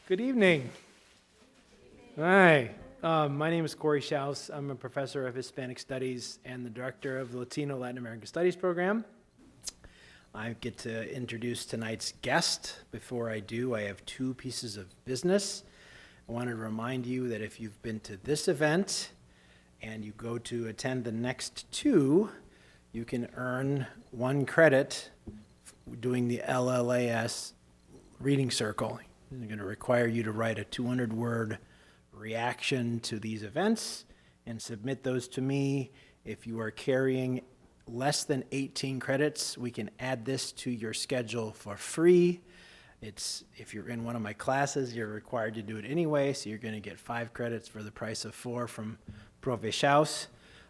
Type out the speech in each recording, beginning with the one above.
Good evening. Hi, my name is Corey Schaus. I'm a professor of Hispanic Studies and the director of the Latino Latin American Studies program. I get to introduce tonight's guest. Before I do, I have two pieces of business. I want to remind you that if you've been to this event and you go to attend the next two, you can earn 1 credit doing the LLAS reading circle. They're going to require you to write a 200-word reaction to these events and submit those to me. If you are carrying less than 18 credits, we can add this to your schedule for free. If you're in one of my classes, you're required to do it anyway, so you're going to get 5 credits for the price of 4 from Prof. Schaus.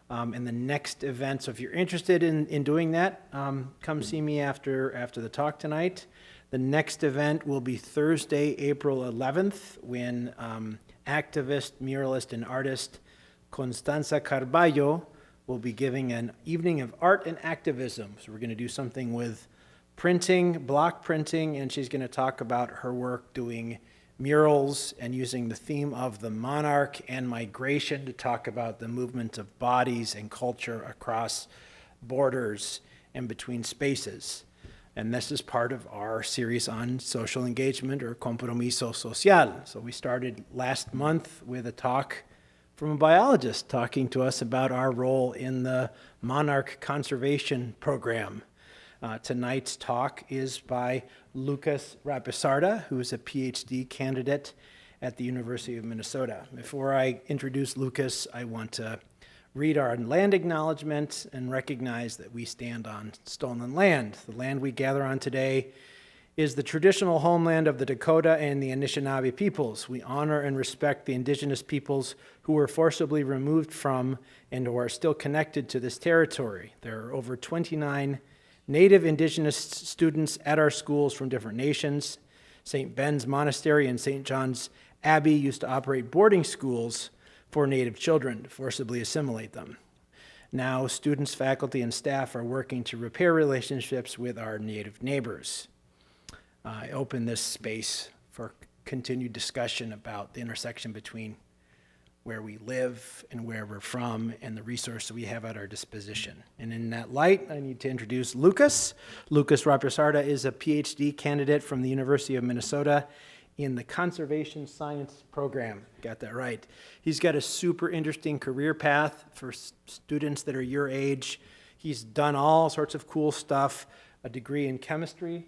And the next event, so if you're interested in doing that, come see me after the talk tonight. The next event will be Thursday, April 11th, when activist, muralist, and artist Constanza Carballo will be giving an evening of art and activism. So we're going to do something with printing, block printing, and she's going to talk about her work doing murals and using the theme of the monarch and migration to talk about the movement of bodies and culture across borders and between spaces. And this is part of our series on social engagement, or compromiso social. So we started last month with a talk from a biologist talking to us about our role in the monarch conservation program. Tonight's talk is by Lucas Rapisarda, who is a PhD candidate at the University of Minnesota. Before I introduce Lucas, I want to read our land acknowledgement and recognize that we stand on stolen land. The land we gather on today is the traditional homeland of the Dakota and the Anishinaabe peoples. We honor and respect the indigenous peoples who were forcibly removed from and who are still connected to this territory. There are over 29 Native indigenous students at our schools from different nations. St. Ben's Monastery and St. John's Abbey used to operate boarding schools for Native children to forcibly assimilate them. Now, students, faculty, and staff are working to repair relationships with our Native neighbors. I open this space for continued discussion about the intersection between where we live and where we're from and the resources we have at our disposition. And in that light, I need to introduce Lucas. Lucas Rapisarda is a PhD candidate from the University of Minnesota in the Conservation Science program. Got that right. He's got a super interesting career path for students that are your age. He's done all sorts of cool stuff, a degree in chemistry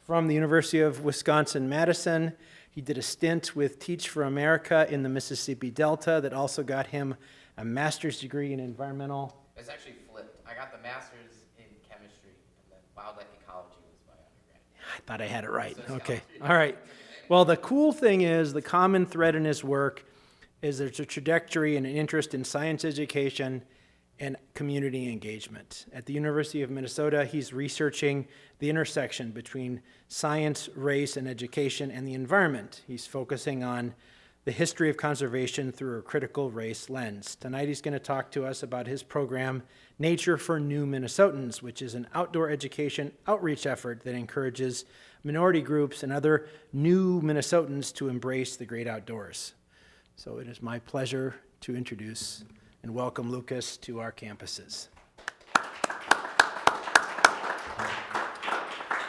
from the University of Wisconsin-Madison. He did a stint with Teach for America in the Mississippi Delta that also got him a master's degree in environmental. It's actually flipped. I got the master's in chemistry, and then wildlife ecology was my undergrad. I thought I had it right. Okay. All right. Well, the cool thing is the common thread in his work is there's a trajectory and an interest in science education and community engagement. At the University of Minnesota, he's researching the intersection between science, race, and education and the environment. He's focusing on the history of conservation through a critical race lens. Tonight he's going to talk to us about his program, Nature for New Minnesotans, which is an outdoor education outreach effort that encourages minority groups and other new Minnesotans to embrace the great outdoors. So it is my pleasure to introduce and welcome Lucas to our campuses.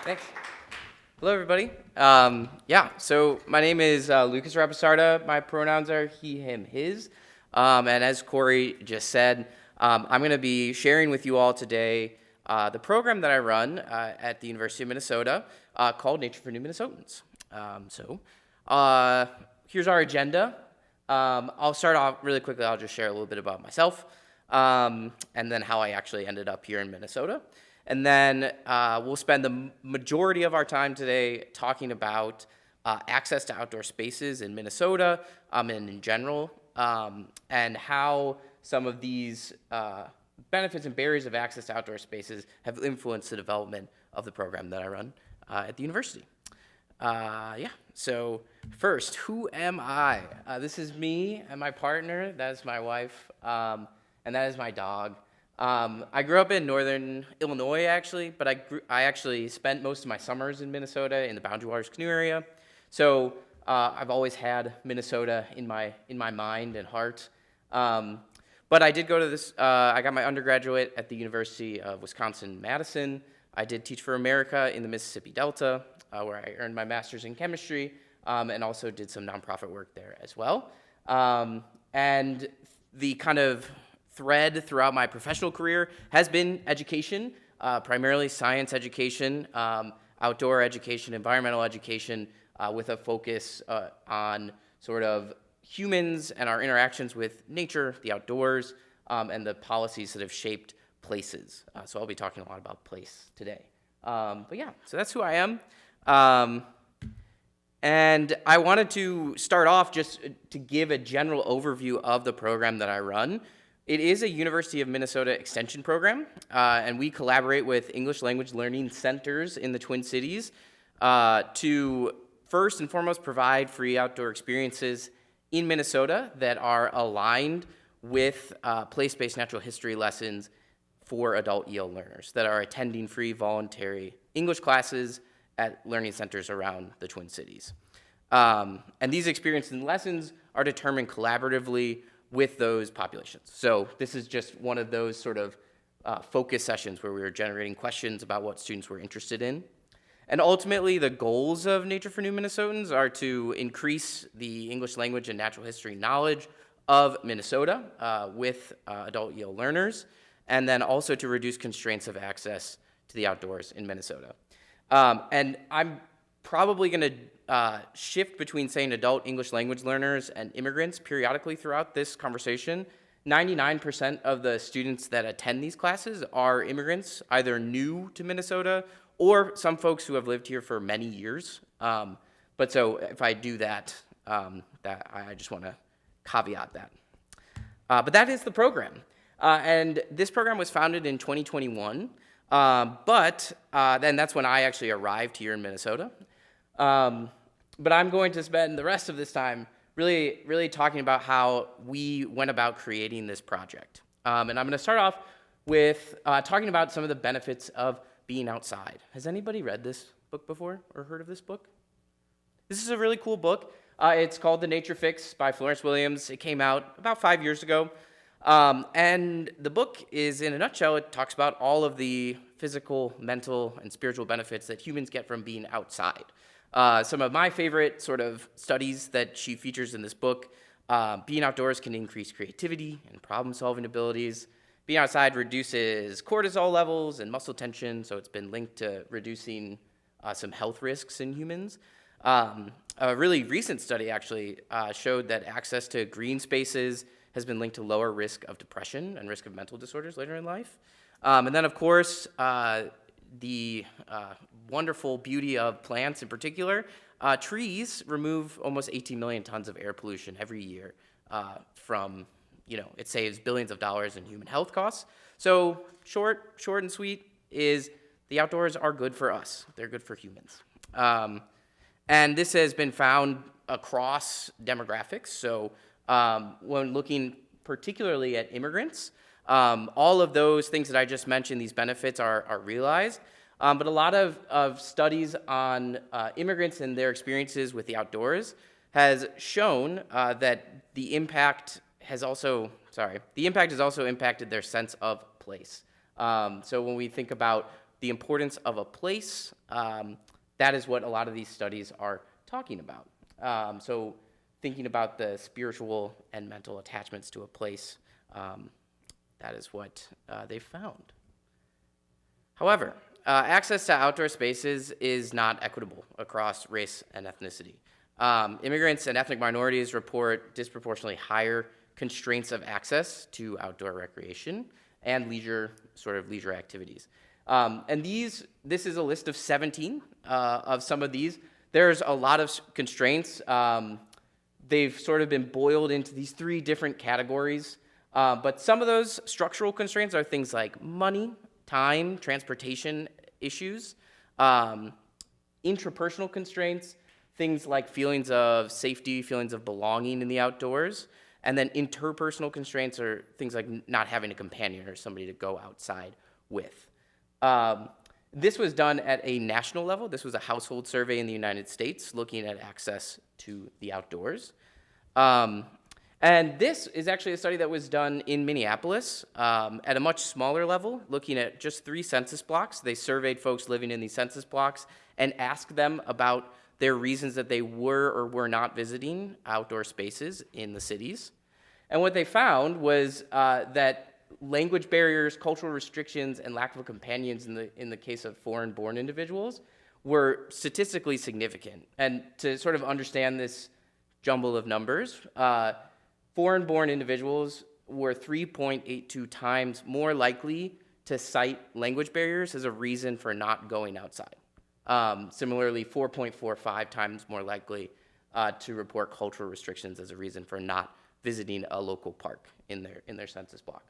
Thanks. Hello, everybody. So my name is Lucas Rapisarda. My pronouns are he, him, his. And as Corey just said, I'm going to be sharing with you all today the program that I run at the University of Minnesota called Nature for New Minnesotans. Here's our agenda. I'll start off really quickly. I'll just share a little bit about myself and then how I actually ended up here in Minnesota. And then we'll spend the majority of our time today talking about access to outdoor spaces in Minnesota and in general, and how some of these benefits and barriers of access to outdoor spaces have influenced the development of the program that I run at the university. So first, who am I? This is me and my partner. That is my wife, and that is my dog. I grew up in northern Illinois, actually, but I actually spent most of my summers in Minnesota in the Boundary Waters Canoe area. So I've always had Minnesota in my mind and heart. But I did go to this, I got my undergraduate at the University of Wisconsin-Madison. I did Teach for America in the Mississippi Delta, where I earned my master's in chemistry, and also did some nonprofit work there as well. And the kind of thread throughout my professional career has been education, primarily science education, outdoor education, environmental education, with a focus on sort of humans and our interactions with nature, the outdoors, and the policies that have shaped places. So I'll be talking a lot about place today. But yeah, so that's who I am. And I wanted to start off just to give a general overview of the program that I run. It is a University of Minnesota extension program, and we collaborate with English language learning centers in the Twin Cities to first and foremost provide free outdoor experiences in Minnesota that are aligned with place-based natural history lessons for adult EL learners that are attending free voluntary English classes at learning centers around the Twin Cities. And these experiences and lessons are determined collaboratively with those populations. So this is just one of those sort of focus sessions where we were generating questions about what students were interested in. And ultimately, the goals of Nature for New Minnesotans are to increase the English language and natural history knowledge of Minnesota with adult EL learners, and then also to reduce constraints of access to the outdoors in Minnesota. And I'm probably going to shift between saying adult English language learners and immigrants periodically throughout this conversation. 99% of the students that attend these classes are immigrants, either new to Minnesota or some folks who have lived here for many years. But so if I do that, I just want to caveat that. But that is the program. And this program was founded in 2021, but then that's when I actually arrived here in Minnesota. But I'm going to spend the rest of this time really talking about how we went about creating this project. And I'm going to start off with talking about some of the benefits of being outside. Has anybody read this book before or heard of this book? This is a really cool book. It's called The Nature Fix by Florence Williams. It came out about 5 years ago. And the book is, in a nutshell, it talks about all of the physical, mental, and spiritual benefits that humans get from being outside. Some of my favorite sort of studies that she features in this book, being outdoors can increase creativity and problem-solving abilities. Being outside reduces cortisol levels and muscle tension, so it's been linked to reducing some health risks in humans. A really recent study actually showed that access to green spaces has been linked to lower risk of depression and risk of mental disorders later in life. And then, of course, the wonderful beauty of plants in particular. Trees remove almost 18 million tons of air pollution every year from, it saves billions of dollars in human health costs. So short and sweet is the outdoors are good for us. They're good for humans. And this has been found across demographics. So when looking particularly at immigrants, all of those things that I just mentioned, these benefits are realized. But a lot of studies on immigrants and their experiences with the outdoors has shown that the impact has also impacted their sense of place. So when we think about the importance of a place, that is what a lot of these studies are talking about. So thinking about the spiritual and mental attachments to a place, that is what they found. However, access to outdoor spaces is not equitable across race and ethnicity. Immigrants and ethnic minorities report disproportionately higher constraints of access to outdoor recreation and leisure activities. And this is a list of 17 of some of these. There's a lot of constraints. They've sort of been boiled into these 3 different categories. But some of those structural constraints are things like money, time, transportation issues, intrapersonal constraints, things like feelings of safety, feelings of belonging in the outdoors, and then interpersonal constraints are things like not having a companion or somebody to go outside with. This was done at a national level. This was a household survey in the United States looking at access to the outdoors. And this is actually a study that was done in Minneapolis at a much smaller level, looking at just 3 census blocks. They surveyed folks living in these census blocks and asked them about their reasons that they were or were not visiting outdoor spaces in the cities. And what they found was that language barriers, cultural restrictions, and lack of a companion in the case of foreign-born individuals were statistically significant. And to sort of understand this jumble of numbers, foreign-born individuals were 3.82 times more likely to cite language barriers as a reason for not going outside. Similarly, 4.45 times more likely to report cultural restrictions as a reason for not visiting a local park in their census block.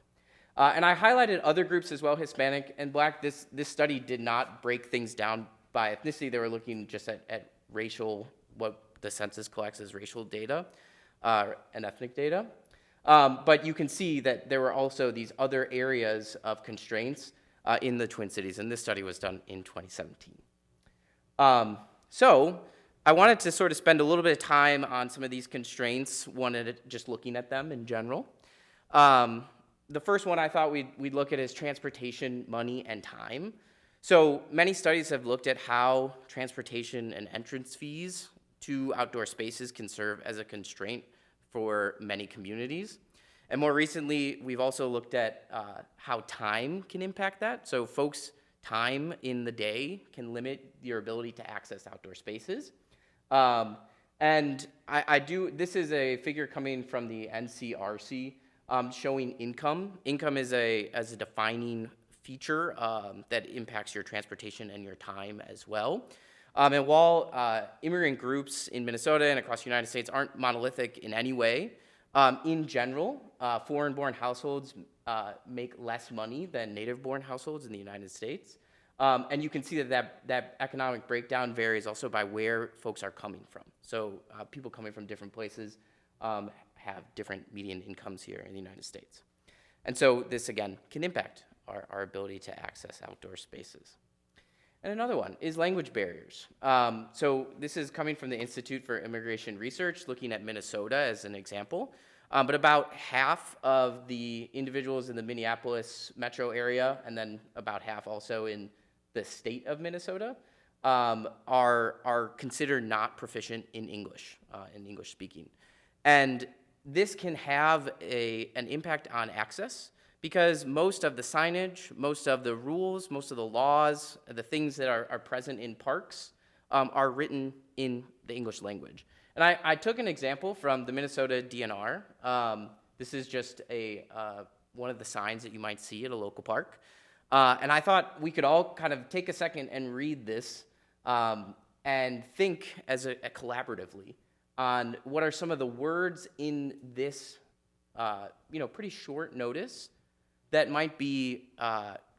And I highlighted other groups as well, Hispanic and Black. This study did not break things down by ethnicity. They were looking just at racial, what the census collects as racial data and ethnic data. But you can see that there were also these other areas of constraints in the Twin Cities, and this study was done in 2017. So I wanted to sort of spend a little bit of time on some of these constraints, just looking at them in general. The first one I thought we'd look at is transportation, money, and time. So many studies have looked at how transportation and entrance fees to outdoor spaces can serve as a constraint for many communities. And more recently, we've also looked at how time can impact that. So folks' time in the day can limit your ability to access outdoor spaces. And this is a figure coming from the NCRC showing income. Income is a defining feature that impacts your transportation and your time as well. And while immigrant groups in Minnesota and across the United States aren't monolithic in any way, in general, foreign-born households make less money than native-born households in the United States. And you can see that economic breakdown varies also by where folks are coming from. So people coming from different places have different median incomes here in the United States. And so this, again, can impact our ability to access outdoor spaces. And another one is language barriers. So this is coming from the Institute for Immigration Research, looking at Minnesota as an example. But about half of the individuals in the Minneapolis metro area, and then about half also in the state of Minnesota, are considered not proficient in English speaking. And this can have an impact on access, because most of the signage, most of the rules, most of the laws, the things that are present in parks are written in the English language. And I took an example from the Minnesota DNR. This is just one of the signs that you might see at a local park. And I thought we could all kind of take a second and read this and think collaboratively on what are some of the words in this pretty short notice that might be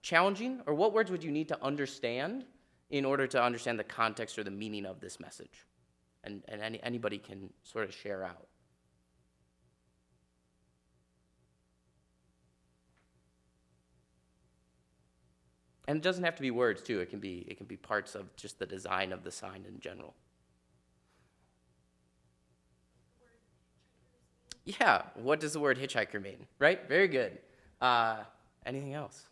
challenging, or what words would you need to understand in order to understand the context or the meaning of this message? And anybody can sort of share out. And it doesn't have to be words too. It can be parts of just the design of the sign in general. Yeah, what does the word hitchhiker mean? Right? Very good. Anything else?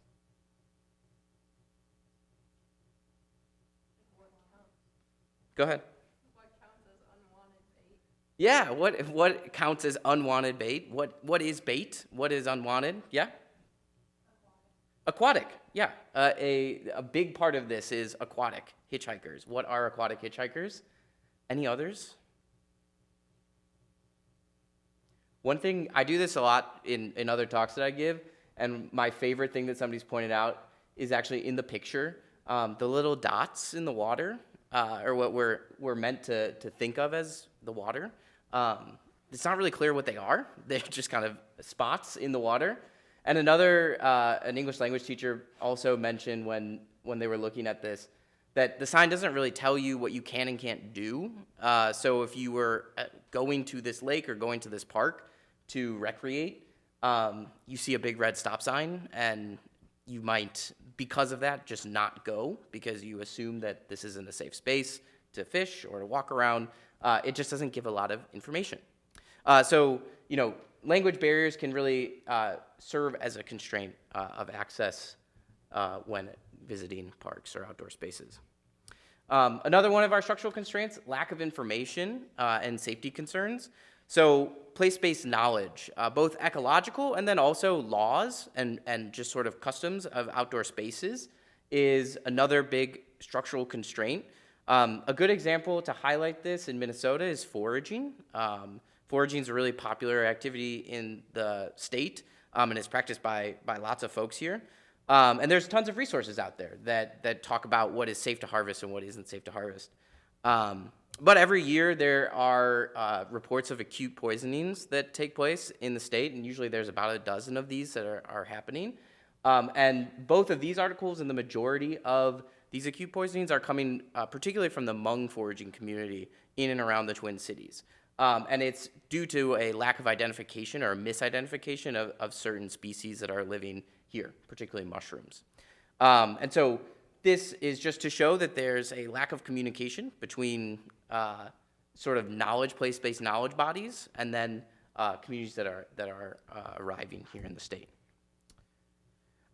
Go ahead. What counts as unwanted bait? Yeah, what counts as unwanted bait? What is bait? What is unwanted? Yeah? Aquatic. Yeah. A big part of this is aquatic hitchhikers. What are aquatic hitchhikers? Any others? One thing, I do this a lot in other talks that I give, and my favorite thing that somebody's pointed out is actually in the picture, the little dots in the water, or what we're meant to think of as the water. It's not really clear what they are. They're just kind of spots in the water. And an English language teacher also mentioned when they were looking at this, that the sign doesn't really tell you what you can and can't do. So if you were going to this lake or going to this park to recreate, you see a big red stop sign, and you might because of that, just not go because you assume that this isn't a safe space to fish or to walk around. It just doesn't give a lot of information. So, language barriers can really serve as a constraint of access when visiting parks or outdoor spaces. Another one of our structural constraints, lack of information and safety concerns. So place-based knowledge, both ecological and then also laws and just sort of customs of outdoor spaces is another big structural constraint. A good example to highlight this in Minnesota is foraging. Foraging is a really popular activity in the state, and it's practiced by lots of folks here. And there's tons of resources out there that talk about what is safe to harvest and what isn't safe to harvest. But every year there are reports of acute poisonings that take place in the state, and usually there's about a dozen of these that are happening. And both of these articles and the majority of these acute poisonings are coming particularly from the Hmong foraging community in and around the Twin Cities. And it's due to a lack of identification or misidentification of certain species that are living here, particularly mushrooms. And so this is just to show that there's a lack of communication between sort of place-based knowledge bodies and then communities that are arriving here in the state.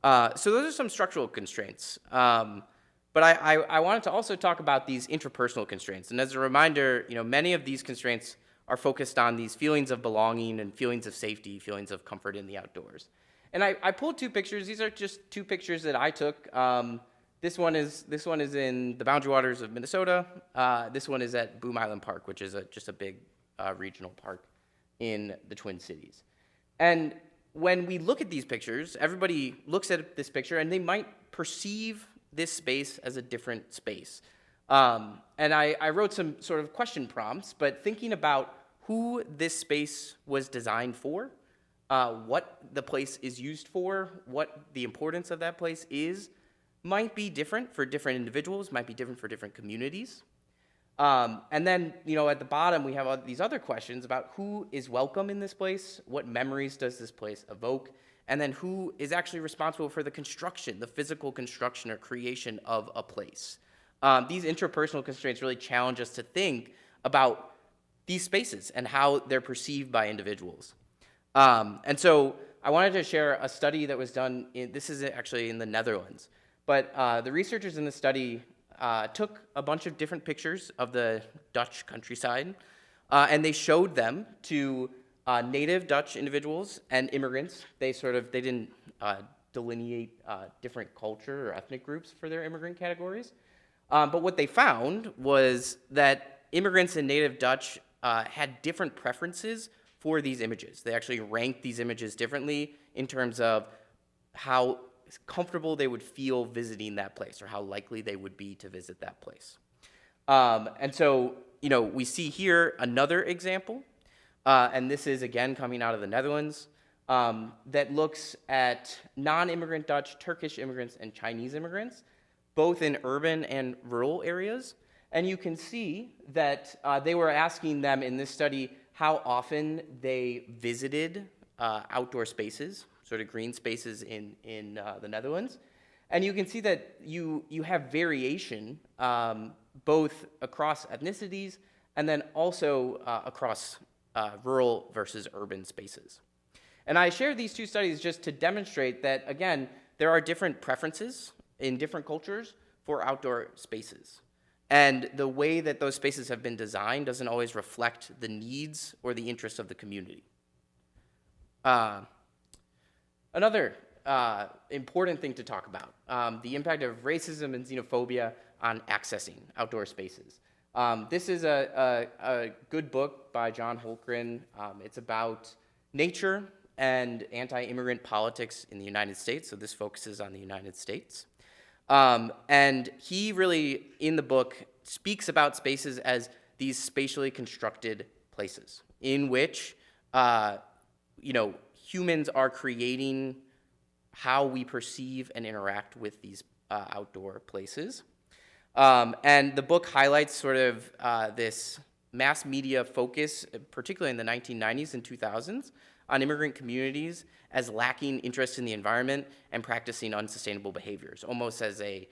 So those are some structural constraints. But I wanted to also talk about these interpersonal constraints. And as a reminder, many of these constraints are focused on these feelings of belonging and feelings of safety, feelings of comfort in the outdoors. And I pulled two pictures. These are just two pictures that I took. This one is in the boundary waters of Minnesota. This one is at Boom Island Park, which is just a big regional park in the Twin Cities. And when we look at these pictures, everybody looks at this picture and they might perceive this space as a different space. And I wrote some sort of question prompts, but thinking about who this space was designed for, what the place is used for, what the importance of that place is, might be different for different individuals, might be different for different communities. And then, at the bottom, we have all these other questions about who is welcome in this place, what memories does this place evoke, and then who is actually responsible for the construction, the physical construction or creation of a place. These interpersonal constraints really challenge us to think about these spaces and how they're perceived by individuals. And so I wanted to share a study that was done, this is actually in the Netherlands, but the researchers in the study took a bunch of different pictures of the Dutch countryside, and they showed them to native Dutch individuals and immigrants. They didn't delineate different culture or ethnic groups for their immigrant categories. But what they found was that immigrants and native Dutch had different preferences for these images. They actually ranked these images differently in terms of how comfortable they would feel visiting that place or how likely they would be to visit that place. And so, we see here another example, and this is again coming out of the Netherlands, that looks at non-immigrant Dutch, Turkish immigrants, and Chinese immigrants, both in urban and rural areas. And you can see that they were asking them in this study how often they visited outdoor spaces, sort of green spaces in the Netherlands. And you can see that you have variation both across ethnicities and then also across rural versus urban spaces. And I share these two studies just to demonstrate that, again, there are different preferences in different cultures for outdoor spaces. And the way that those spaces have been designed doesn't always reflect the needs or the interests of the community. Another important thing to talk about, the impact of racism and xenophobia on accessing outdoor spaces. This is a good book by John Holmgren. It's about nature and anti-immigrant politics in the United States, so this focuses on the United States. And he really, in the book, speaks about spaces as these spatially constructed places in which, humans are creating how we perceive and interact with these outdoor places. And the book highlights sort of this mass media focus, particularly in the 1990s and 2000s, on immigrant communities as lacking interest in the environment and practicing unsustainable behaviors, almost as a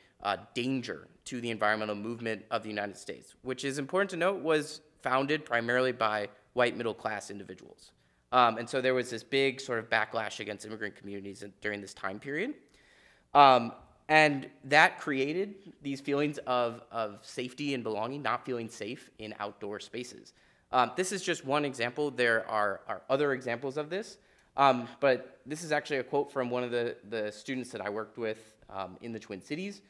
danger to the environmental movement of the United States, which is important to note was founded primarily by white middle-class individuals. And so there was this big sort of backlash against immigrant communities during this time period. And that created these feelings of safety and belonging, not feeling safe in outdoor spaces. This is just one example. There are other examples of this. But this is actually a quote from one of the students that I worked with in the Twin Cities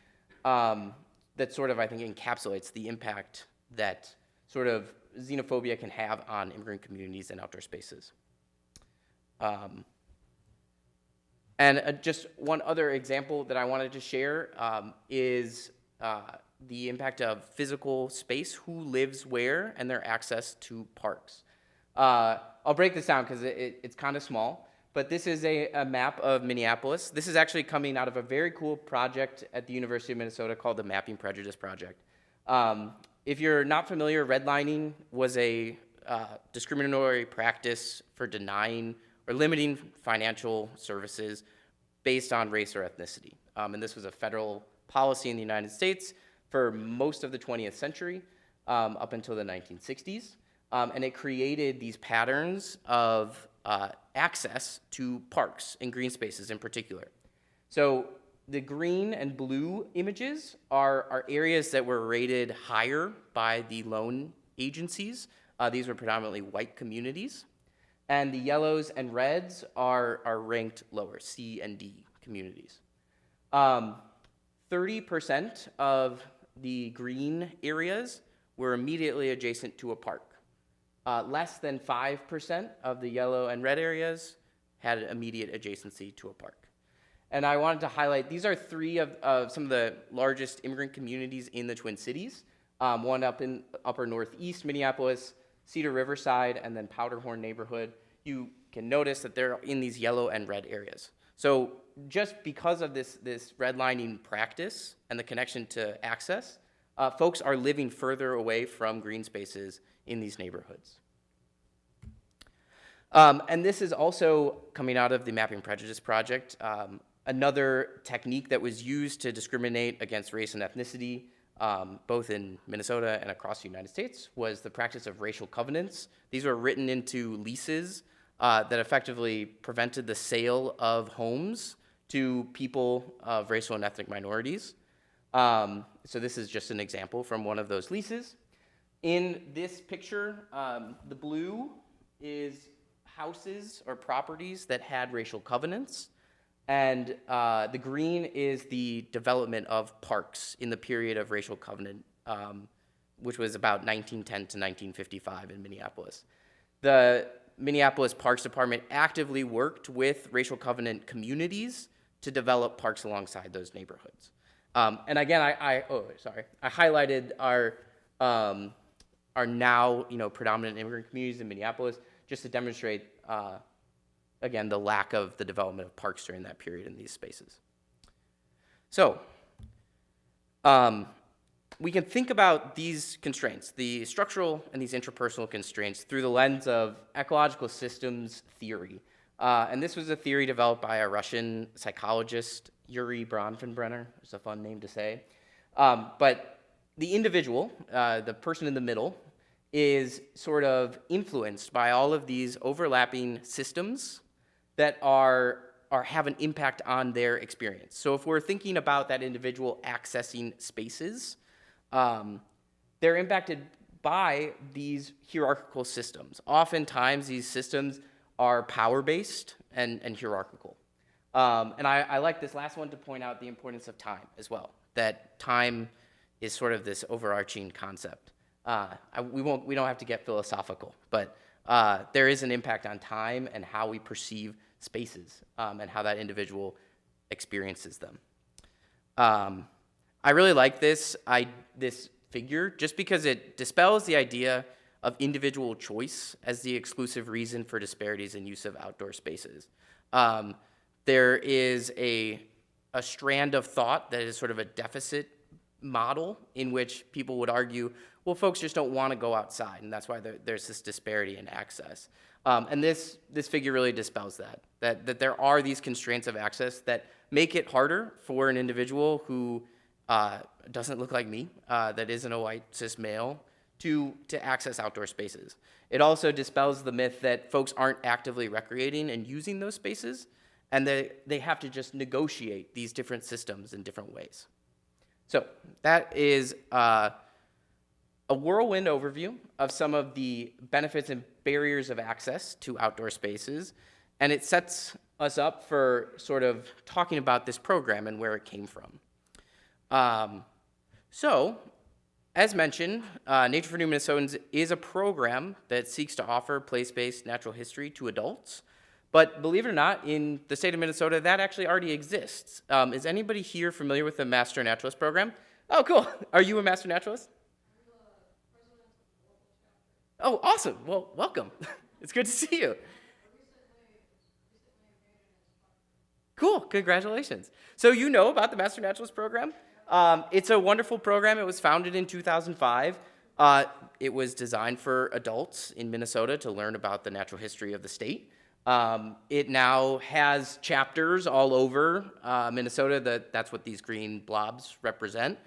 that sort of, I think, encapsulates the impact that sort of xenophobia can have on immigrant communities and outdoor spaces. And just one other example that I wanted to share is the impact of physical space, who lives where, and their access to parks. I'll break this down because it's kind of small, but this is a map of Minneapolis. This is actually coming out of a very cool project at the University of Minnesota called the Mapping Prejudice Project. If you're not familiar, redlining was a discriminatory practice for denying or limiting financial services based on race or ethnicity. And this was a federal policy in the United States for most of the 20th century up until the 1960s. And it created these patterns of access to parks and green spaces in particular. So the green and blue images are areas that were rated higher by the loan agencies. These were predominantly white communities. And the yellows and reds are ranked lower, C and D communities. 30% of the green areas were immediately adjacent to a park. Less than 5% of the yellow and red areas had immediate adjacency to a park. And I wanted to highlight, these are three of some of the largest immigrant communities in the Twin Cities. One up in upper northeast Minneapolis, Cedar Riverside, and then Powderhorn neighborhood. You can notice that they're in these yellow and red areas. So just because of this redlining practice and the connection to access, folks are living further away from green spaces in these neighborhoods. And this is also coming out of the Mapping Prejudice Project. Another technique that was used to discriminate against race and ethnicity, both in Minnesota and across the United States, was the practice of racial covenants. These were written into leases that effectively prevented the sale of homes to people of racial and ethnic minorities. So this is just an example from one of those leases. In this picture, the blue is houses or properties that had racial covenants, and the green is the development of parks in the period of racial covenant, which was about 1910 to 1955 in Minneapolis. The Minneapolis Parks Department actively worked with racial covenant communities to develop parks alongside those neighborhoods. And again, I highlighted our now predominant immigrant communities in Minneapolis just to demonstrate again the lack of the development of parks during that period in these spaces. So we can think about these constraints, the structural and these interpersonal constraints, through the lens of ecological systems theory. And this was a theory developed by a Russian psychologist, Yuri Bronfenbrenner. It's a fun name to say. But the individual, the person in the middle, is sort of influenced by all of these overlapping systems that have an impact on their experience. So if we're thinking about that individual accessing spaces, they're impacted by these hierarchical systems. Oftentimes, these systems are power-based and hierarchical. And I like this last one to point out the importance of time as well, that time is sort of this overarching concept. We don't have to get philosophical, but there is an impact on time and how we perceive spaces and how that individual experiences them. I really like this figure just because it dispels the idea of individual choice as the exclusive reason for disparities in use of outdoor spaces. There is a strand of thought that is sort of a deficit model in which people would argue, well, folks just don't want to go outside, and that's why there's this disparity in access. And this figure really dispels that there are these constraints of access that make it harder for an individual who doesn't look like me, that isn't a white cis male, to access outdoor spaces. It also dispels the myth that folks aren't actively recreating and using those spaces, and they have to just negotiate these different systems in different ways. So that is a whirlwind overview of some of the benefits and barriers of access to outdoor spaces, and it sets us up for sort of talking about this program and where it came from. So, as mentioned, Nature for New Minnesotans is a program that seeks to offer place-based natural history to adults. But believe it or not, in the state of Minnesota, that actually already exists. Is anybody here familiar with the Master Naturalist program? Oh, cool. Are you a Master Naturalist? Oh, awesome. Well, welcome. It's good to see you. Cool. Congratulations. So you know about the Master Naturalist program? It's a wonderful program. It was founded in 2005. It was designed for adults in Minnesota to learn about the natural history of the state. It now has chapters all over Minnesota. That's what these green blobs represent.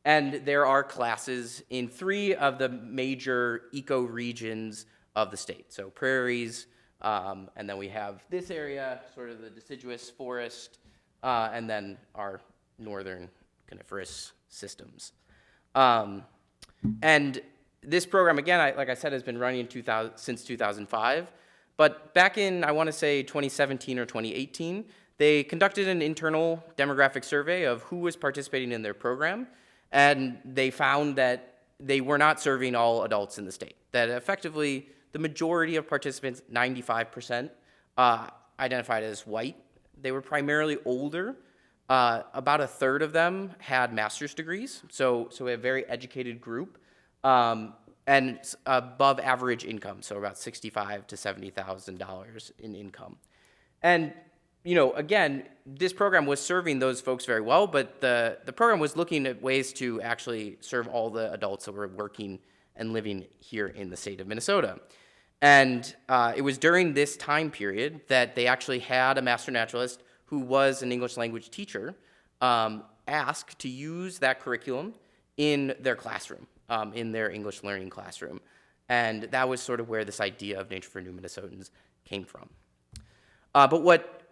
And there are classes in 3 of the major ecoregions of the state. So prairies, and then we have this area, sort of the deciduous forest, and then our northern coniferous systems. And this program, again, like I said, has been running since 2005. But back in, I want to say, 2017 or 2018, they conducted an internal demographic survey of who was participating in their program, and they found that they were not serving all adults in the state, that effectively the majority of participants, 95%, identified as white. They were primarily older. About a third of them had master's degrees, so a very educated group, and above average income, so about $65,000 to $70,000 in income. And again, this program was serving those folks very well, but the program was looking at ways to actually serve all the adults that were working and living here in the state of Minnesota. And it was during this time period that they actually had a master naturalist who was an English language teacher asked to use that curriculum in their classroom, in their English learning classroom. And that was sort of where this idea of Nature for New Minnesotans came from. But what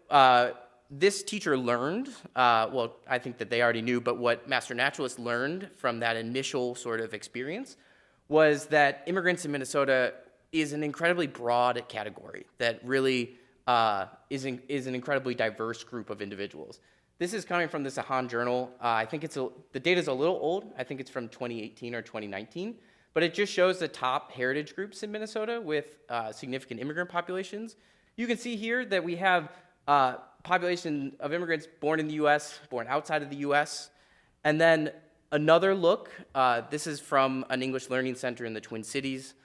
this teacher learned, well, I think that they already knew, but what Master Naturalists learned from that initial sort of experience was that immigrants in Minnesota is an incredibly broad category that really is an incredibly diverse group of individuals. This is coming from the Sahan Journal. I think the data's a little old. I think it's from 2018 or 2019, but it just shows the top heritage groups in Minnesota with significant immigrant populations. You can see here that we have population of immigrants born in the U.S., born outside of the U.S., and then another look. This is from an English Learning Center in the Twin Cities.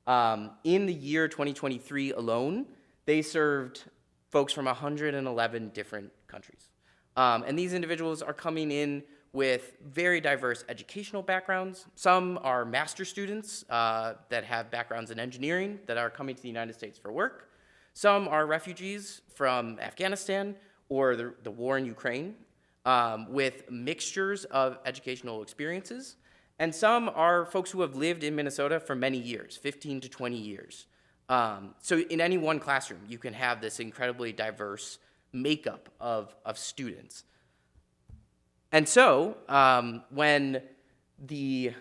In the year 2023 alone, they served folks from 111 different countries. And these individuals are coming in with very diverse educational backgrounds. Some are master students that have backgrounds in engineering that are coming to the United States for work. Some are refugees from Afghanistan or the war in Ukraine with mixtures of educational experiences. And some are folks who have lived in Minnesota for many years, 15 to 20 years. So in any one classroom, you can have this incredibly diverse makeup of students. And so when the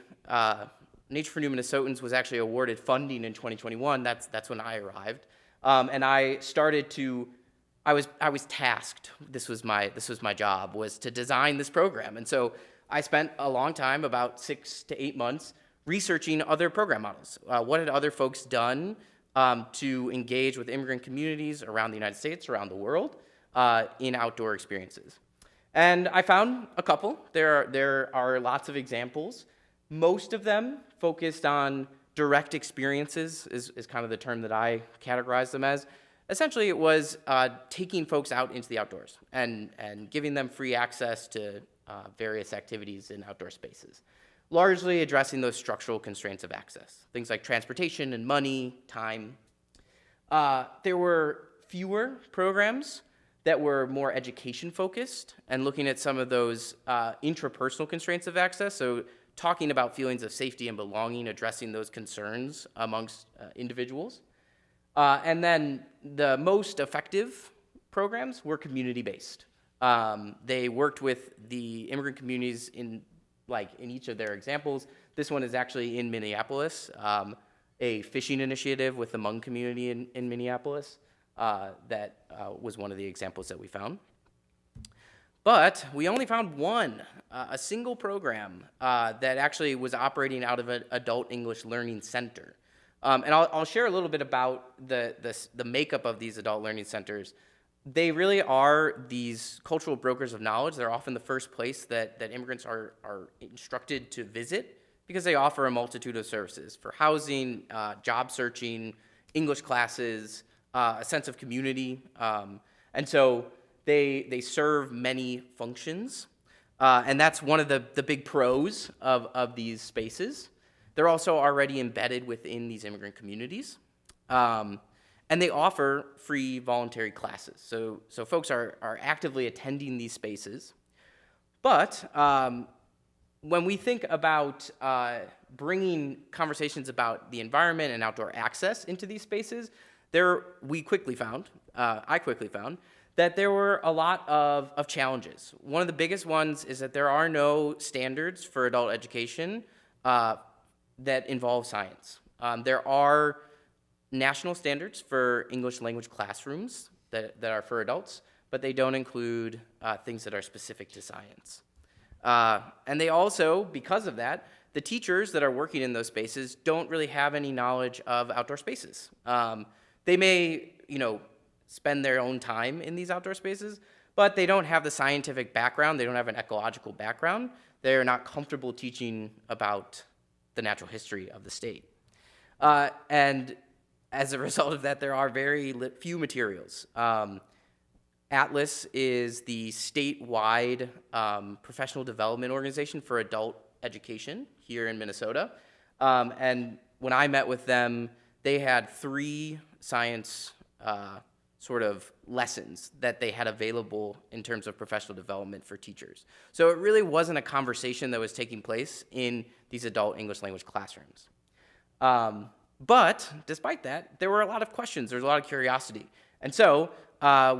Nature for New Minnesotans was actually awarded funding in 2021, that's when I arrived. And I started to, I was tasked, this was my job, was to design this program. And so I spent a long time, about 6 to 8 months, researching other program models. What had other folks done to engage with immigrant communities around the United States, around the world, in outdoor experiences? And I found a couple. There are lots of examples. Most of them focused on direct experiences, is kind of the term that I categorize them as. Essentially, it was taking folks out into the outdoors and giving them free access to various activities in outdoor spaces. largely addressing those structural constraints of access, things like transportation and money, time. There were fewer programs that were more education focused and looking at some of those intrapersonal constraints of access, so talking about feelings of safety and belonging, addressing those concerns amongst individuals. And then the most effective programs were community-based. They worked with the immigrant communities in each of their examples. This one is actually in Minneapolis, a fishing initiative with the Hmong community in Minneapolis. That was one of the examples that we found. But we only found one, a single program that actually was operating out of an adult English learning center. And I'll share a little bit about the makeup of these adult learning centers. They really are these cultural brokers of knowledge. They're often the first place that immigrants are instructed to visit because they offer a multitude of services for housing, job searching, English classes, a sense of community. And so they serve many functions. And that's one of the big pros of these spaces. They're also already embedded within these immigrant communities. And they offer free voluntary classes. So folks are actively attending these spaces. But when we think about bringing conversations about the environment and outdoor access into these spaces, I quickly found that there were a lot of challenges. One of the biggest ones is that there are no standards for adult education that involve science. There are national standards for English language classrooms that are for adults, but they don't include things that are specific to science. And they also, because of that, the teachers that are working in those spaces don't really have any knowledge of outdoor spaces. They may, spend their own time in these outdoor spaces, but they don't have the scientific background. They don't have an ecological background. They're not comfortable teaching about the natural history of the state. And as a result of that, there are very few materials. LLAS is the statewide professional development organization for adult education here in Minnesota. And when I met with them, they had 3 science sort of lessons that they had available in terms of professional development for teachers. So it really wasn't a conversation that was taking place in these adult English language classrooms. But despite that, there were a lot of questions. There was a lot of curiosity. And so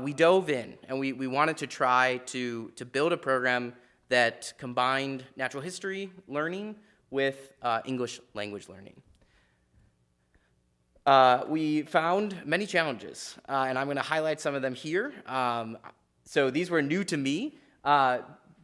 we dove in, and we wanted to try to build a program that combined natural history learning with English language learning. We found many challenges, and I'm going to highlight some of them here. So these were new to me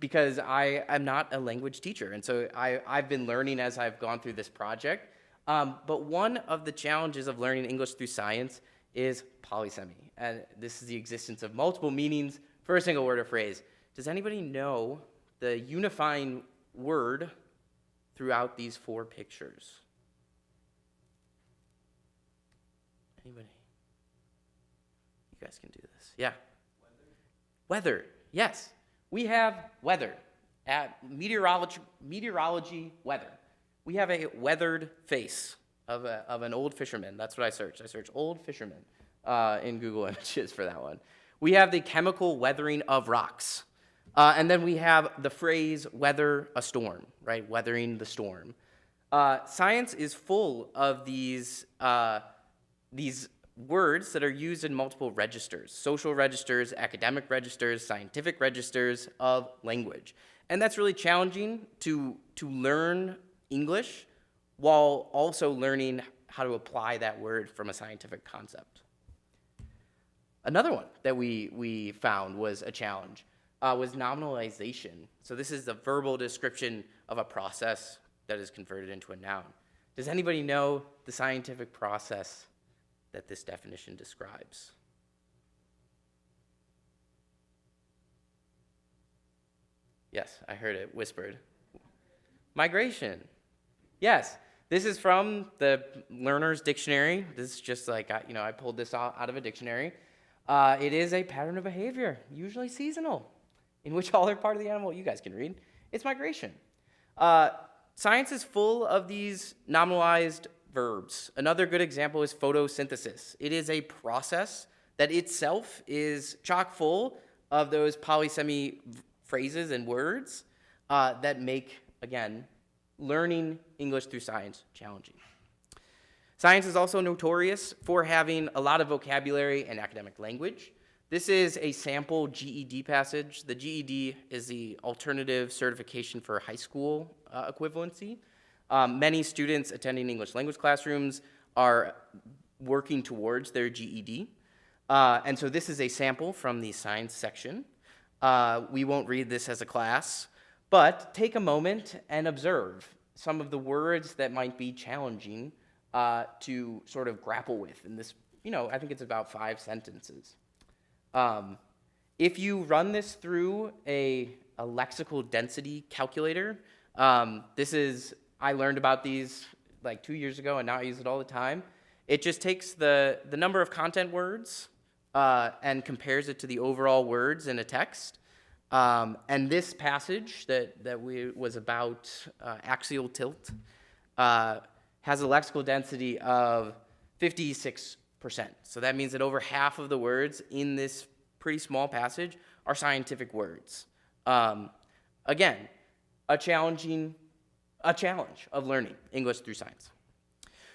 because I am not a language teacher, and so I've been learning as I've gone through this project. But one of the challenges of learning English through science is polysemy, and this is the existence of multiple meanings for a single word or phrase. Does anybody know the unifying word throughout these 4 pictures? Anybody? You guys can do this. Yeah. Weather. Yes. We have weather. Meteorology weather. We have a weathered face of an old fisherman. That's what I searched. I searched old fisherman in Google Images for that one. We have the chemical weathering of rocks. And then we have the phrase weather a storm, right? Weathering the storm. Science is full of these words that are used in multiple registers, social registers, academic registers, scientific registers of language. And that's really challenging to learn English while also learning how to apply that word from a scientific concept. Another one that we found was a challenge was nominalization. So this is the verbal description of a process that is converted into a noun. Does anybody know the scientific process that this definition describes? Yes, I heard it whispered. Migration. Yes, this is from the Learner's Dictionary. This is just like, I pulled this out of a dictionary. It is a pattern of behavior, usually seasonal, in which all or part of the animal, you guys can read, it's migration. Science is full of these nominalized verbs. Another good example is photosynthesis. It is a process that itself is chock full of those polysemy phrases and words that make, again, learning English through science challenging. Science is also notorious for having a lot of vocabulary and academic language. This is a sample GED passage. The GED is the alternative certification for high school equivalency. Many students attending English language classrooms are working towards their GED. And so this is a sample from the science section. We won't read this as a class, but take a moment and observe some of the words that might be challenging to sort of grapple with in this, I think it's about 5 sentences. If you run this through a lexical density calculator, I learned about these like 2 years ago and now I use it all the time. It just takes the number of content words and compares it to the overall words in a text. And this passage was about axial tilt has a lexical density of 56%. So that means that over half of the words in this pretty small passage are scientific words. Again, a challenge of learning English through science.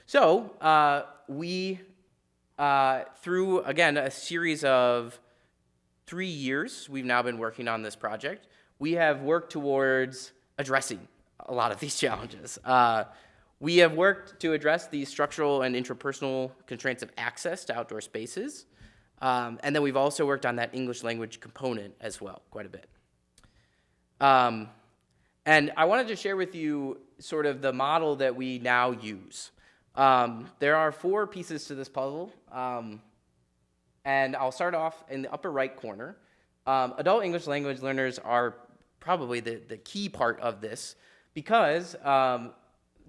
So we, through, again, a series of 3 years, we've now been working on this project. We have worked towards addressing a lot of these challenges. We have worked to address the structural and interpersonal constraints of access to outdoor spaces. And then we've also worked on that English language component as well, quite a bit. And I wanted to share with you sort of the model that we now use. There are 4 pieces to this puzzle. And I'll start off in the upper right corner. Adult English language learners are probably the key part of this because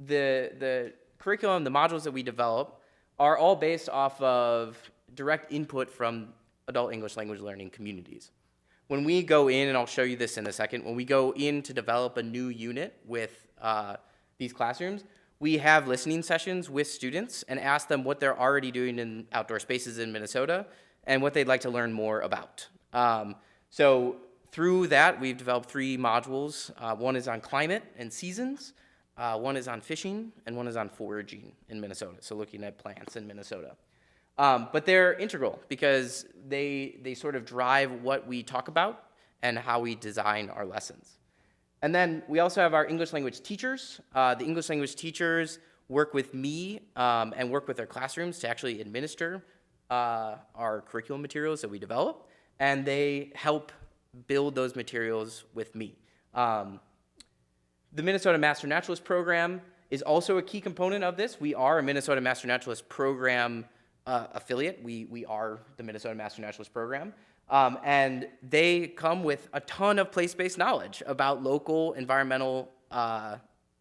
the curriculum, the modules that we develop are all based off of direct input from adult English language learning communities. When we go in, and I'll show you this in a second, when we go in to develop a new unit with these classrooms, we have listening sessions with students and ask them what they're already doing in outdoor spaces in Minnesota and what they'd like to learn more about. So through that, we've developed 3 modules. One is on climate and seasons, one is on fishing, and one is on foraging in Minnesota, so looking at plants in Minnesota. But they're integral because they sort of drive what we talk about and how we design our lessons. And then we also have our English language teachers. The English language teachers work with me and work with their classrooms to actually administer our curriculum materials that we develop, and they help build those materials with me. The Minnesota Master Naturalist Program is also a key component of this. We are a Minnesota Master Naturalist Program affiliate. We are the Minnesota Master Naturalist Program. And they come with a ton of place-based knowledge about local environmental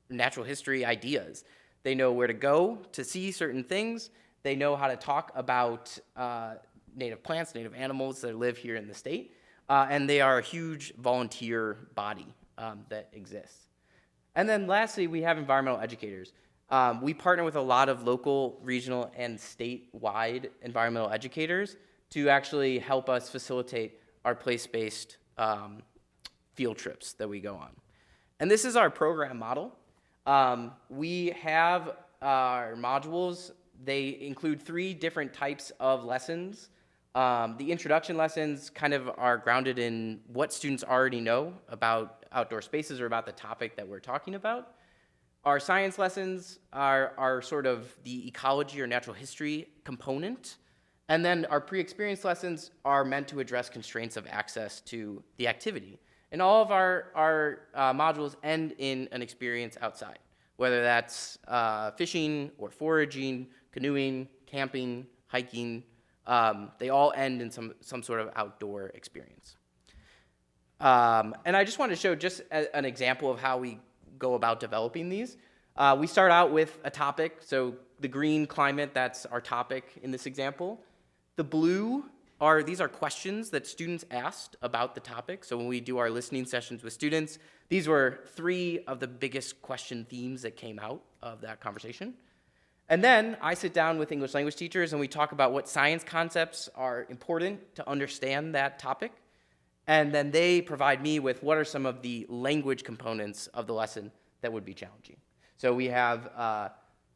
natural history ideas. They know where to go to see certain things. They know how to talk about native plants, native animals that live here in the state. And they are a huge volunteer body that exists. And then lastly, we have environmental educators. We partner with a lot of local, regional, and statewide environmental educators to actually help us facilitate our place-based field trips that we go on. And this is our program model. We have our modules. They include 3 different types of lessons. The introduction lessons kind of are grounded in what students already know about outdoor spaces or about the topic that we're talking about. Our science lessons are sort of the ecology or natural history component. And then our pre-experience lessons are meant to address constraints of access to the activity. And all of our modules end in an experience outside, whether that's fishing or foraging, canoeing, camping, hiking. They all end in some sort of outdoor experience. And I just want to show just an example of how we go about developing these. We start out with a topic. So the green climate, that's our topic in this example. The blue these are questions that students asked about the topic. So when we do our listening sessions with students, these were 3 of the biggest question themes that came out of that conversation. And then I sit down with English language teachers and we talk about what science concepts are important to understand that topic. And then they provide me with what are some of the language components of the lesson that would be challenging. So we have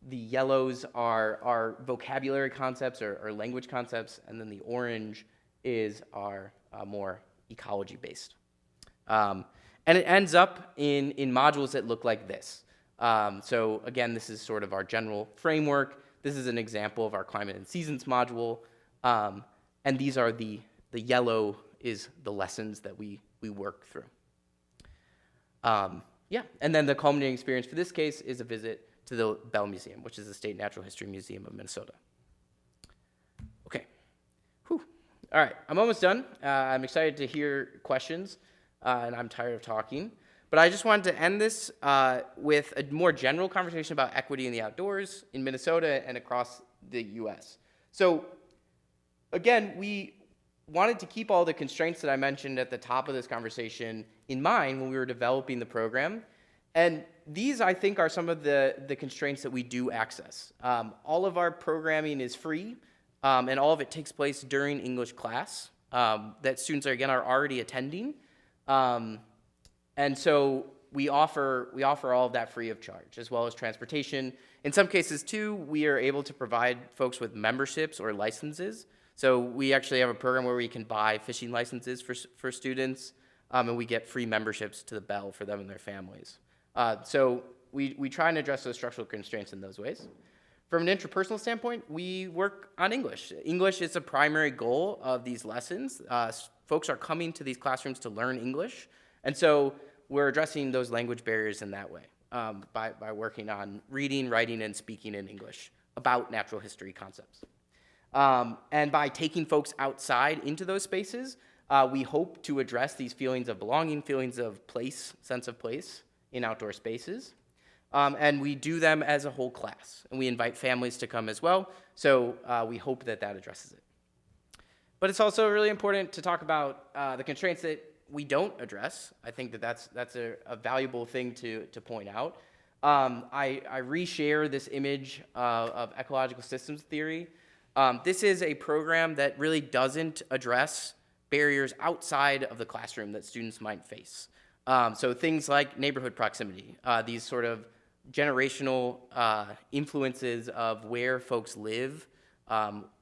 the yellows are vocabulary concepts or language concepts, and then the orange is our more ecology-based. And it ends up in modules that look like this. So again, this is sort of our general framework. This is an example of our climate and seasons module. And these are the yellow is the lessons that we work through. Yeah, and then the culminating experience for this case is a visit to the Bell Museum, which is the State Natural History Museum of Minnesota. Okay. Whew. All right, I'm almost done. I'm excited to hear questions, and I'm tired of talking. But I just wanted to end this with a more general conversation about equity in the outdoors in Minnesota and across the U.S. So again, we wanted to keep all the constraints that I mentioned at the top of this conversation in mind when we were developing the program. And these, I think, are some of the constraints that we do access. All of our programming is free, and all of it takes place during English class that students are already attending. And so we offer all of that free of charge, as well as transportation. In some cases, too, we are able to provide folks with memberships or licenses. So we actually have a program where we can buy fishing licenses for students, and we get free memberships to the Bell for them and their families. So we try and address those structural constraints in those ways. From an interpersonal standpoint, we work on English. English is a primary goal of these lessons. Folks are coming to these classrooms to learn English, and so we're addressing those language barriers in that way by working on reading, writing, and speaking in English about natural history concepts. And by taking folks outside into those spaces, we hope to address these feelings of belonging, feelings of place, sense of place in outdoor spaces. And we do them as a whole class. And we invite families to come as well. So we hope that addresses it. But it's also really important to talk about the constraints that we don't address. I think that's a valuable thing to point out. I reshare this image of ecological systems theory. This is a program that really doesn't address barriers outside of the classroom that students might face. So things like neighborhood proximity, these sort of generational influences of where folks live,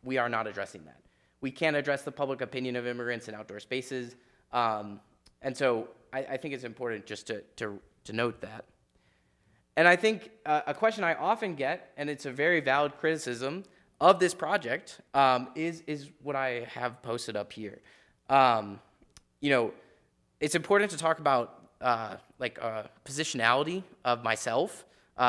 we are not addressing that. We can't address the public opinion of immigrants in outdoor spaces, and so I think it's important just to note that. And I think a question I often get, and it's a very valid criticism of this project, is what I have posted up here. It's important to talk about positionality of myself.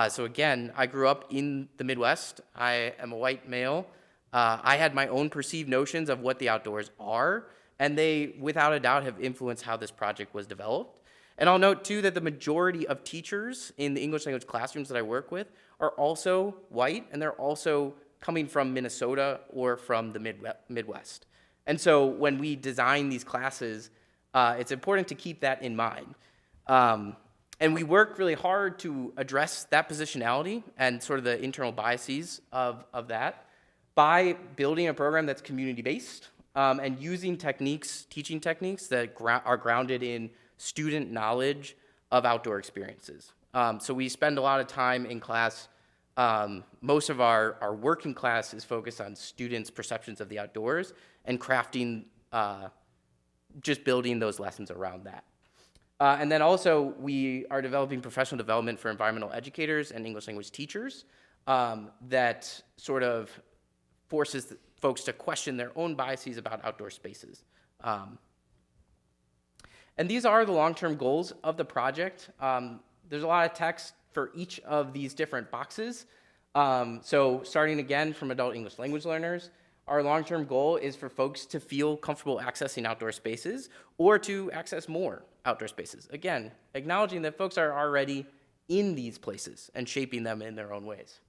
So again, I grew up in the Midwest. I am a white male. I had my own perceived notions of what the outdoors are, and they, without a doubt, have influenced how this project was developed. And I'll note, too, that the majority of teachers in the English language classrooms that I work with are also white, and they're also coming from Minnesota or from the Midwest. And so when we design these classes, it's important to keep that in mind. And we work really hard to address that positionality and sort of the internal biases of that by building a program that's community-based and using teaching techniques that are grounded in student knowledge of outdoor experiences. So we spend a lot of time in class. Most of our working class is focused on students' perceptions of the outdoors and crafting, just building those lessons around that. And then also we are developing professional development for environmental educators and English language teachers that sort of forces folks to question their own biases about outdoor spaces. And these are the long-term goals of the project. There's a lot of text for each of these different boxes. So starting again from adult English language learners, our long-term goal is for folks to feel comfortable accessing outdoor spaces or to access more outdoor spaces. Again, acknowledging that folks are already in these places and shaping them in their own ways.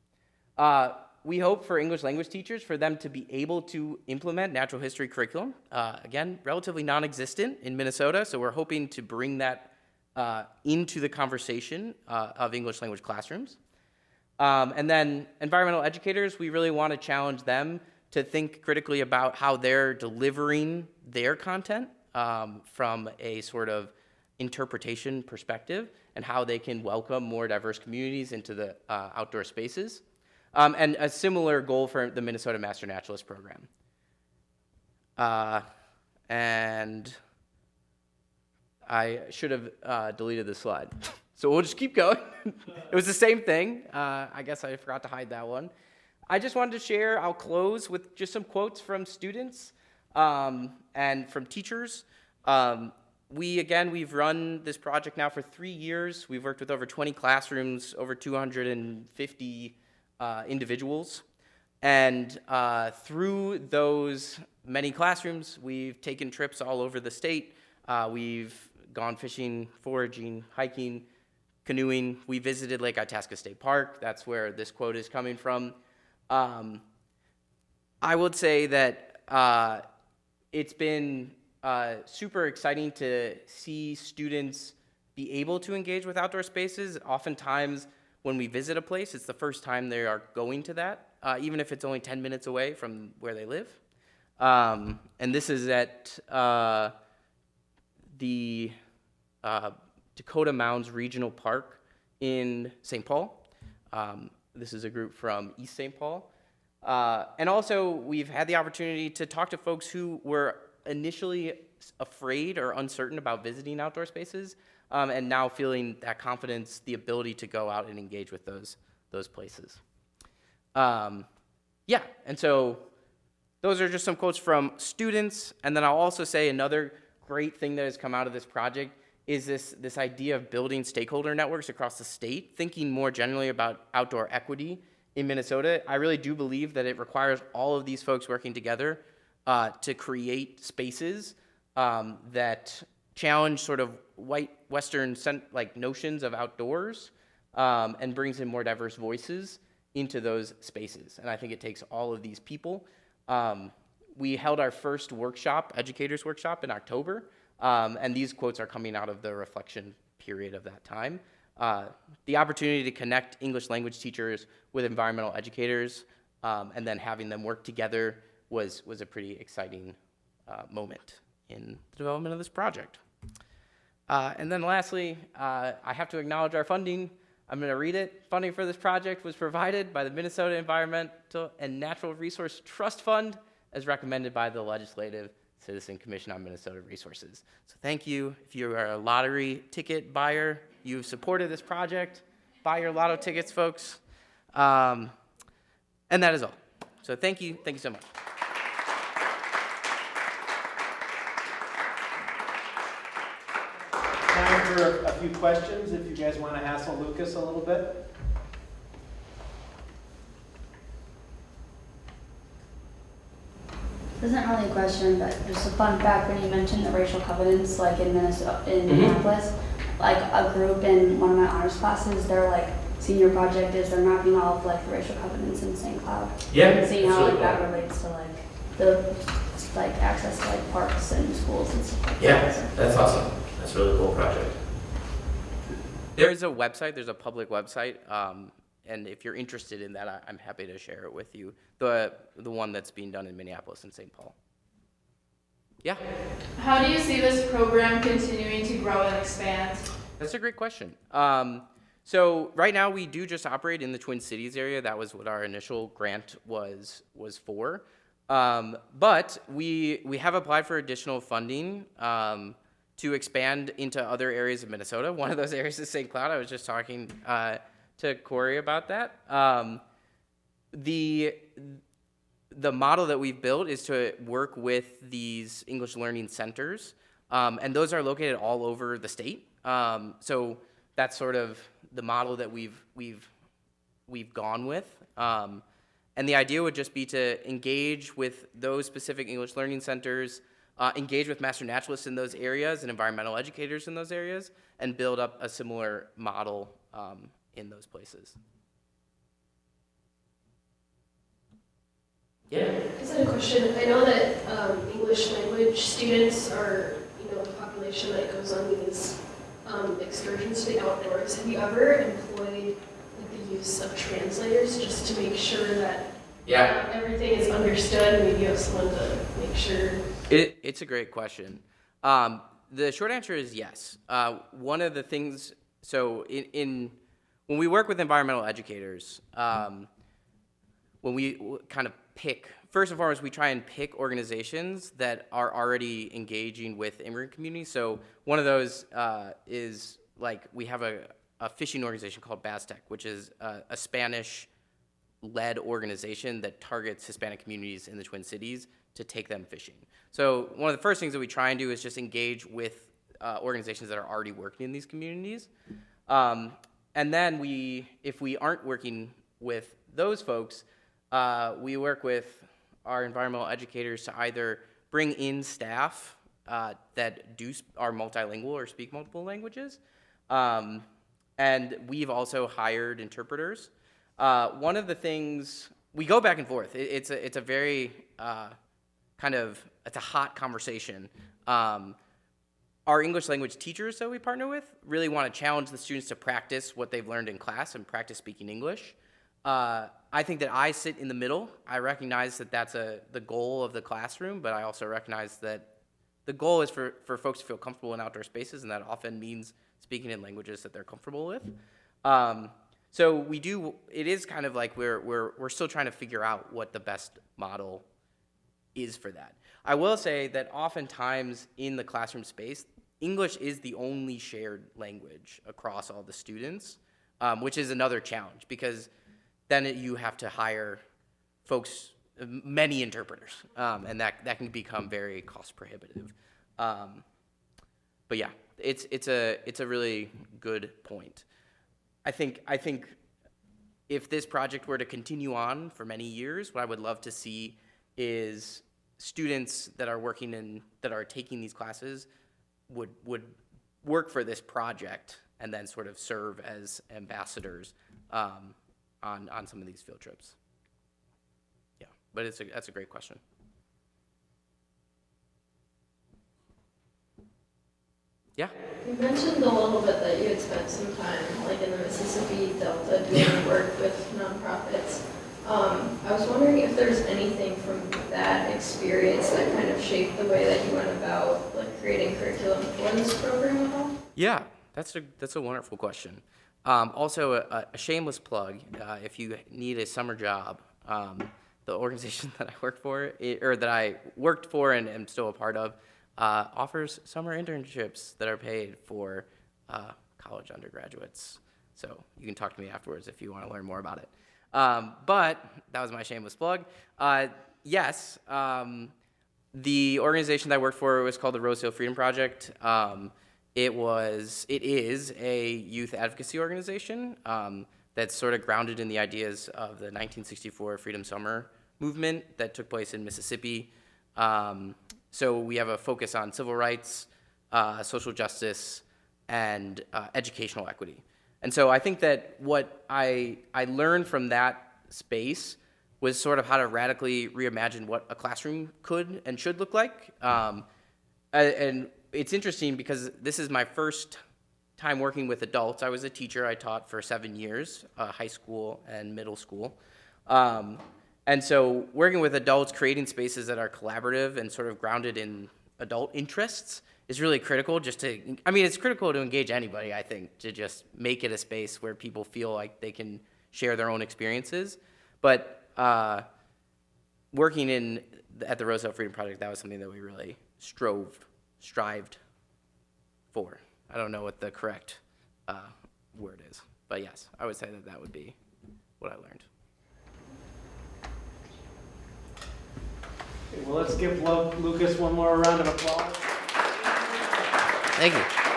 We hope for English language teachers for them to be able to implement natural history curriculum. Again, relatively non-existent in Minnesota, so we're hoping to bring that into the conversation of English language classrooms. And then environmental educators, we really want to challenge them to think critically about how they're delivering their content from a sort of interpretation perspective and how they can welcome more diverse communities into the outdoor spaces. And a similar goal for the Minnesota Master Naturalist Program. And I should have deleted this slide. So we'll just keep going. It was the same thing. I guess I forgot to hide that one. I just wanted to share, I'll close with just some quotes from students and from teachers. We've run this project now for 3 years. We've worked with over 20 classrooms, over 250 individuals. And through those many classrooms, we've taken trips all over the state. We've gone fishing, foraging, hiking, canoeing. We visited Lake Itasca State Park. That's where this quote is coming from. I would say that it's been super exciting to see students be able to engage with outdoor spaces. Oftentimes, when we visit a place, it's the first time they are going to that, even if it's only 10 minutes away from where they live. And this is at the Dakota Mounds Regional Park in St. Paul. This is a group from East St. Paul. And also, we've had the opportunity to talk to folks who were initially afraid or uncertain about visiting outdoor spaces, and now feeling that confidence, the ability to go out and engage with those places. And so those are just some quotes from students. And then I'll also say another great thing that has come out of this project is this idea of building stakeholder networks across the state, thinking more generally about outdoor equity in Minnesota. I really do believe that it requires all of these folks working together to create spaces that challenge sort of white Western notions of outdoors and brings in more diverse voices into those spaces. And I think it takes all of these people. We held our first workshop, educators workshop, in October, and these quotes are coming out of the reflection period of that time. The opportunity to connect English language teachers with environmental educators and then having them work together was a pretty exciting moment in the development of this project. And then lastly, I have to acknowledge our funding. I'm going to read it. Funding for this project was provided by the Minnesota Environmental and Natural Resource Trust Fund as recommended by the Legislative Citizen Commission on Minnesota Resources. So thank you. If you are a lottery ticket buyer, you've supported this project. Buy your lotto tickets, folks. And that is all. So thank you. Thank you so much. Time for a few questions, if you guys want to hassle Lucas a little bit. This isn't really a question, but just a fun fact when you mentioned the racial covenants, like in Minnesota, in Minneapolis, like a group in one of my honors classes, their senior project is they're mapping all of the racial covenants in St. Cloud. Yeah, and seeing how really that cool. relates to the access to parks and schools and stuff like that. Yeah, that's awesome. That's a really cool project. There's a website, there's a public website, and if you're interested in that, I'm happy to share it with you. The one that's being done in Minneapolis and St. Paul. Yeah, How do you see this program continuing to grow and expand? that's a great question. So right now we do just operate in the Twin Cities area. That was what our initial grant was for. But we have applied for additional funding to expand into other areas of Minnesota. One of those areas is St. Cloud. I was just talking to Corey about that. The model that we've built is to work with these English learning centers, and those are located all over the state. So that's sort of the model that we've gone with. And the idea would just be to engage with those specific English learning centers, engage with master naturalists in those areas and environmental educators in those areas, and build up a similar model in those places. Yeah. I just had a question. I know that English language students are, the population that goes on these excursions to the outdoors. Have you ever employed the use of translators just to make sure that everything is understood? Maybe you have someone to make sure. It's a great question. The short answer is yes. One of the things, so when we work with environmental educators, when we kind of pick, first and foremost, we try and pick organizations that are already engaging with immigrant communities. So one of those is like we have a fishing organization called Baztec, which is a Spanish-led organization that targets Hispanic communities in the Twin Cities to take them fishing. So one of the first things that we try and do is just engage with organizations that are already working in these communities. And then if we aren't working with those folks, we work with our environmental educators to either bring in staff that are multilingual or speak multiple languages. And we've also hired interpreters. One of the things, we go back and forth. It's a very it's a hot conversation. Our English language teachers that we partner with really want to challenge the students to practice what they've learned in class and practice speaking English. I think that I sit in the middle. I recognize that that's the goal of the classroom, but I also recognize that the goal is for folks to feel comfortable in outdoor spaces, and that often means speaking in languages that they're comfortable with. So it is kind of like we're still trying to figure out what the best model is for that. I will say that oftentimes in the classroom space, English is the only shared language across all the students, which is another challenge because then you have to hire folks, many interpreters, and that can become very cost prohibitive. But yeah, it's a really good point. I think if this project were to continue on for many years, what I would love to see is students that are taking these classes would work for this project and then sort of serve as ambassadors on some of these field trips. Yeah, but that's a great question. Yeah. You mentioned a little bit that you had spent some time, like in the Mississippi Delta, doing work with nonprofits. I was wondering if there's anything from that experience that kind of shaped the way that you went about like creating curriculum for this program at all? Yeah, that's a wonderful question. Also, a shameless plug: if you need a summer job, the organization that I worked for and am still a part of, offers summer internships that are paid for college undergraduates. So you can talk to me afterwards if you want to learn more about it. But that was my shameless plug. Yes, the organization that I worked for was called the Rosedale Freedom Project. It is a youth advocacy organization that's sort of grounded in the ideas of the 1964 Freedom Summer movement that took place in Mississippi. So we have a focus on civil rights, social justice, and educational equity. And so I think that what I learned from that space was sort of how to radically reimagine what a classroom could and should look like. And it's interesting because this is my first time working with adults. I was a teacher. I taught for 7 years, high school and middle school. And so working with adults, creating spaces that are collaborative and sort of grounded in adult interests is really critical it's critical to engage anybody, I think, to just make it a space where people feel like they can share their own experiences. But working at the Rosedale Freedom Project, that was something that we really strived for. I don't know what the correct word is, but yes, I would say that would be what I learned. Well, let's give Lucas one more round of applause. Thank you.